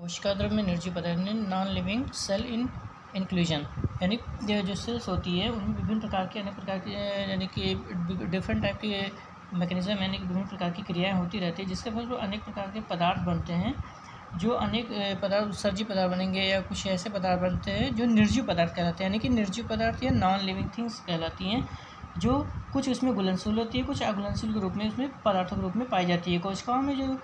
कोशिका द्रव्य में निर्जीव पदार्थ नॉन लिविंग सेल इन इंक्लूजन, यानी जो सेल्स होती है उनमें विभिन्न प्रकार के अनेक प्रकार के यानी कि डिफरेंट टाइप के मैकेनिज्म यानी कि विभिन्न प्रकार की क्रियाएं होती रहती है, जिसके फल अनेक प्रकार के पदार्थ बनते हैं। जो अनेक पदार्थ उत्सर्जित पदार्थ बनेंगे या कुछ ऐसे पदार्थ बनते हैं जो निर्जीव पदार्थ कहलाते हैं, यानी कि निर्जीव पदार्थ या नॉन लिविंग थिंग्स कहलाती हैं, जो कुछ उसमें घुलनशील होती है, कुछ अघुलनशील के रूप में उसमें पदार्थों के रूप में पाई जाती है। कोशिकाओं में जो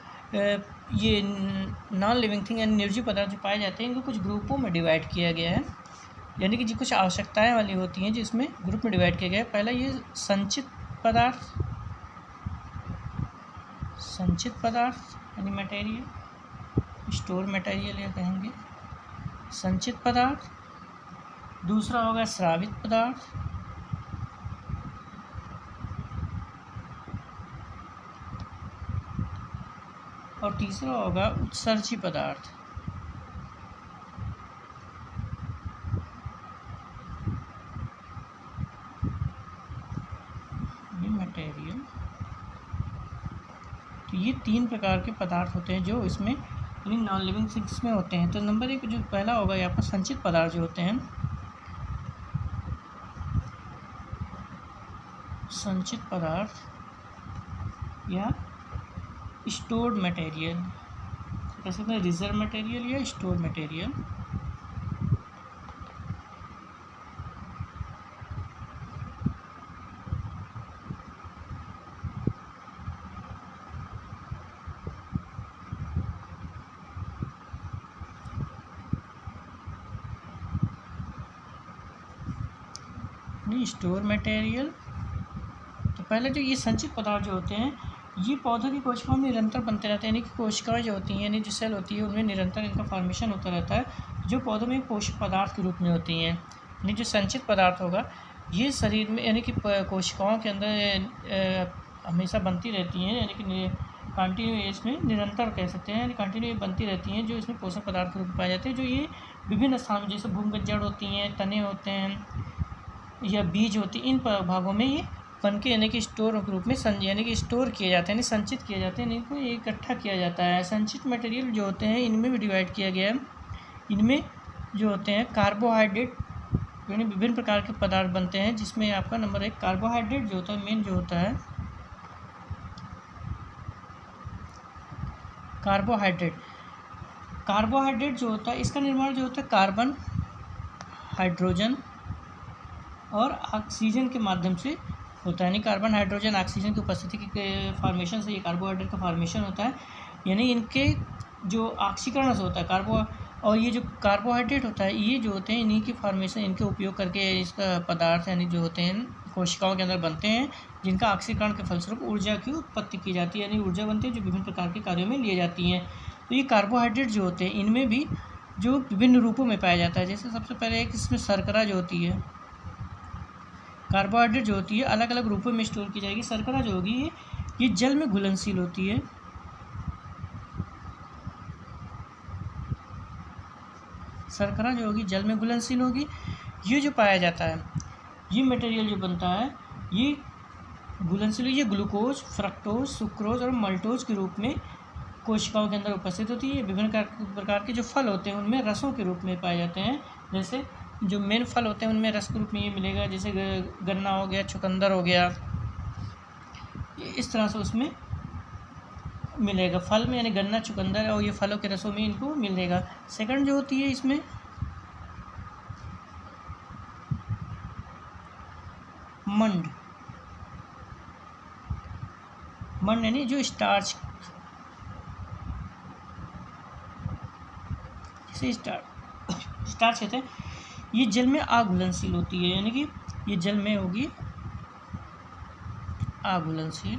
ये नॉन लिविंग थिंग यानी निर्जीव पदार्थ जो पाए जाते हैं, इनको कुछ ग्रुपों में डिवाइड किया गया है, यानी कि जो कुछ आवश्यकताएं वाली होती हैं जिसमें ग्रुप में डिवाइड किया गया है। पहला ये संचित पदार्थ यानी मटेरियल, स्टोर मटेरियल या कहेंगे संचित पदार्थ। दूसरा होगा स्रावित पदार्थ, और तीसरा होगा उत्सर्जी पदार्थ। ये मटेरियल, तो ये तीन प्रकार के पदार्थ होते हैं जो इसमें नॉन लिविंग थिंग्स में होते हैं। तो नंबर एक जो पहला होगा यहाँ पर संचित पदार्थ जो होते हैं, संचित पदार्थ या स्टोर्ड मटेरियल, कह सकते हैं रिजर्व मटेरियल या स्टोर्ड मटेरियल। स्टोर मटेरियल, तो पहले जो ये संचित पदार्थ जो होते हैं ये पौधों की कोशिकाओं में निरंतर बनते रहते हैं, यानी कि कोशिकाएं जो होती हैं यानी जो सेल होती है उनमें निरंतर इनका फॉर्मेशन होता रहता है, जो पौधों में पोषक पदार्थ के रूप में होती हैं। यानी जो संचित पदार्थ होगा ये शरीर में यानी कि कोशिकाओं के अंदर हमेशा बनती रहती हैं, यानी कि कंटिन्यू इसमें निरंतर कह सकते हैं, यानी कंटिन्यू बनती रहती हैं, जो इसमें पोषक पदार्थ के रूप में पाए जाते हैं, जो ये विभिन्न स्थानों जैसे भूमिगत जड़ होती हैं, तने होते हैं या बीज होती हैं, इन भागों में ये बन के यानी कि स्टोर के रूप में यानी कि स्टोर किए जाते हैं, यानी संचित किए जाते हैं, इनको इकट्ठा किया जाता है। संचित मटेरियल जो होते हैं इनमें भी डिवाइड किया गया है। इनमें जो होते हैं कार्बोहाइड्रेट, यानी विभिन्न प्रकार के पदार्थ बनते हैं, जिसमें आपका नंबर एक कार्बोहाइड्रेट जो होता है मेन जो होता है कार्बोहाइड्रेट जो होता है इसका निर्माण जो होता है कार्बन, हाइड्रोजन और ऑक्सीजन के माध्यम से होता है, यानी कार्बन, हाइड्रोजन, ऑक्सीजन की उपस्थिति के फॉर्मेशन से ये कार्बोहाइड्रेट का फॉर्मेशन होता है। यानी इनके जो ऑक्सीकरण से होता है और ये जो कार्बोहाइड्रेट होता है ये जो होते हैं इन्हीं की फॉर्मेशन, इनके उपयोग करके इसका पदार्थ यानी जो होते हैं कोशिकाओं के अंदर बनते हैं, जिनका ऑक्सीकरण के फलस्वरूप ऊर्जा की उत्पत्ति की जाती है, यानी ऊर्जा बनती है जो विभिन्न प्रकार के कार्यों में लिए जाती हैं। तो ये कार्बोहाइड्रेट जो होते हैं इनमें भी जो विभिन्न रूपों में पाया जाता है, जैसे सबसे पहले एक इसमें शर्करा जो होती है, कार्बोहाइड्रेट जो होती है अलग अलग रूपों में स्टोर की जाएगी। शर्करा जो होगी ये जल में घुलनशील होती है, शर्करा जो होगी जल में घुलनशील होगी। ये जो पाया जाता है ये मटेरियल जो बनता है ये घुलनशील, ये ग्लूकोज, फ्रक्टोज, सुक्रोज और मल्टोज के रूप में कोशिकाओं के अंदर उपस्थित होती है। विभिन्न प्रकार के जो फल होते हैं उनमें रसों के रूप में पाए जाते हैं, जैसे जो मेन फल होते हैं उनमें रस के रूप में ये मिलेगा, जैसे गन्ना हो गया, चुकंदर हो गया, इस तरह से उसमें मिलेगा फल में, यानी गन्ना, चुकंदर और ये फलों के रसों में इनको मिलेगा। सेकंड जो होती है इसमें मंड यानी जो स्टार्च, जैसे स्टार्च कहते हैं, ये जल में अघुलनशील होती है, यानी कि ये जल में होगी अघुलनशील।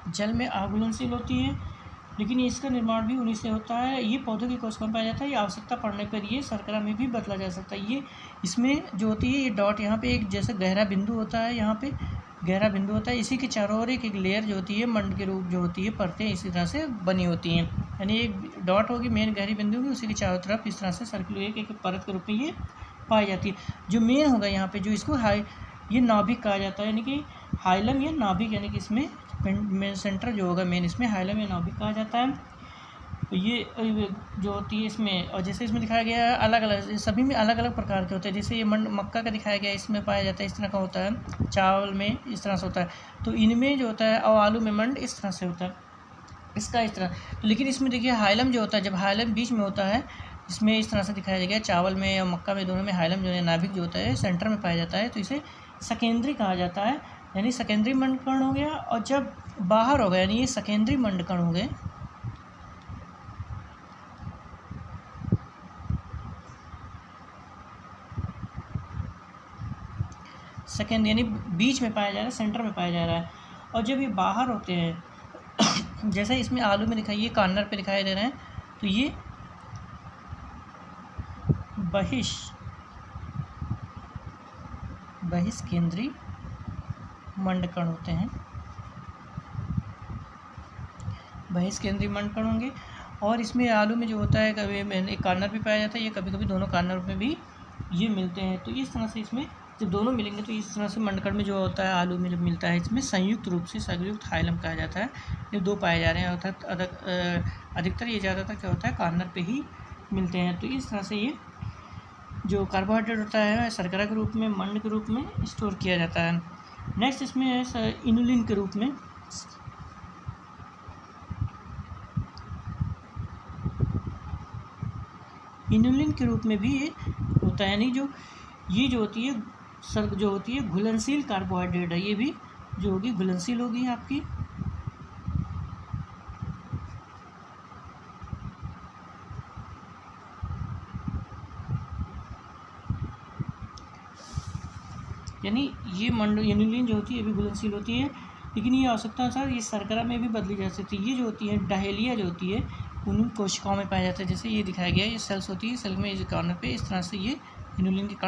जल में अघुलनशील होती है, लेकिन इसका निर्माण भी उन्हीं से होता है। ये पौधों की कोशिकाओं में पाया जाता है। ये आवश्यकता पड़ने पर ये शर्करा में भी बदला जा सकता है। ये इसमें जो होती है ये डॉट यहाँ पे एक जैसे गहरा बिंदु होता है, यहाँ पे गहरा बिंदु होता है, इसी के चारों ओर एक लेयर जो होती है मंड के रूप जो होती है परतें इसी तरह से बनी होती हैं, यानी एक डॉट होगी मेन गहरी बिंदु की, उसी के चारों तरफ इस तरह से सर्कुलर एक परत के रूप में ये पाई जाती है। जो मेन होगा यहाँ पे जो इसको ये नाभिक कहा जाता है, यानी कि हाइलम या नाभिक, यानी कि इसमें मेन सेंटर जो होगा मेन, इसमें हाइलम या नाभिक कहा जाता है। तो ये जो होती है इसमें, और जैसे इसमें दिखाया गया है अलग अलग, सभी में अलग अलग प्रकार के होते हैं। जैसे ये मक्का का दिखाया गया है, इसमें पाया जाता है इस तरह का होता है, चावल में इस तरह से होता है। तो इनमें जो होता है, और आलू में मंड इस तरह से होता है, इसका इस तरह। लेकिन इसमें देखिए हाइलम जो होता है, जब हाइलम बीच में होता है, इसमें इस तरह से दिखाया गया, चावल में या मक्का में दोनों में हाइलम जो है नाभिक जो होता है सेंटर में पाया जाता है, तो इसे सेकेंडरी कहा जाता है, यानी सेकेंडरी मंडकण हो गया। और जब बाहर हो गया, यानी ये सेकेंडरी मंडकण हो गए, सेकेंड यानी बीच में पाया जा रहा है, सेंटर में पाया जा रहा है। और जब ये बाहर होते हैं जैसे इसमें आलू में दिखाइए, कॉर्नर पे दिखाई दे रहे हैं, तो ये बहिष्केंद्री मंडकण होते हैं, बहिष्केंद्री मंडकण होंगे। और इसमें आलू में जो होता है, कभी एक कॉर्नर भी पाया जाता है, ये कभी कभी दोनों कॉर्नर में भी ये मिलते हैं। तो इस तरह से इसमें जब दोनों मिलेंगे, तो इस तरह से मंडकण में जो होता है आलू में जब मिलता है, इसमें संयुक्त रूप से संयुक्त हाइलम कहा जाता है। ये दो पाए जा रहे हैं, अर्थात अधिकतर ये ज़्यादातर क्या होता है, कॉर्नर पे ही मिलते हैं। तो इस तरह से ये जो कार्बोहाइड्रेट होता है शर्करा के रूप में, मंड के रूप में स्टोर किया जाता है। नेक्स्ट इसमें है इनुलिन के रूप में। इनुलिन के रूप में भी ये होता है, यानी ये जो होती है जो होती है घुलनशील कार्बोहाइड्रेट है, ये भी जो होगी घुलनशील होगी आपकी। यानी ये इनुलिन जो होती है ये भी घुलनशील होती है, लेकिन ये आवश्यकतानुसार ये शर्करा में भी बदली जा सकती है। ये जो होती है डाहेलिया जो होती है उन कोशिकाओं में पाया जाता है। जैसे ये दिखाया गया है, ये सेल्स होती है, सेल में इस कॉर्नर पे इस तरह से ये इनुलिन के कारण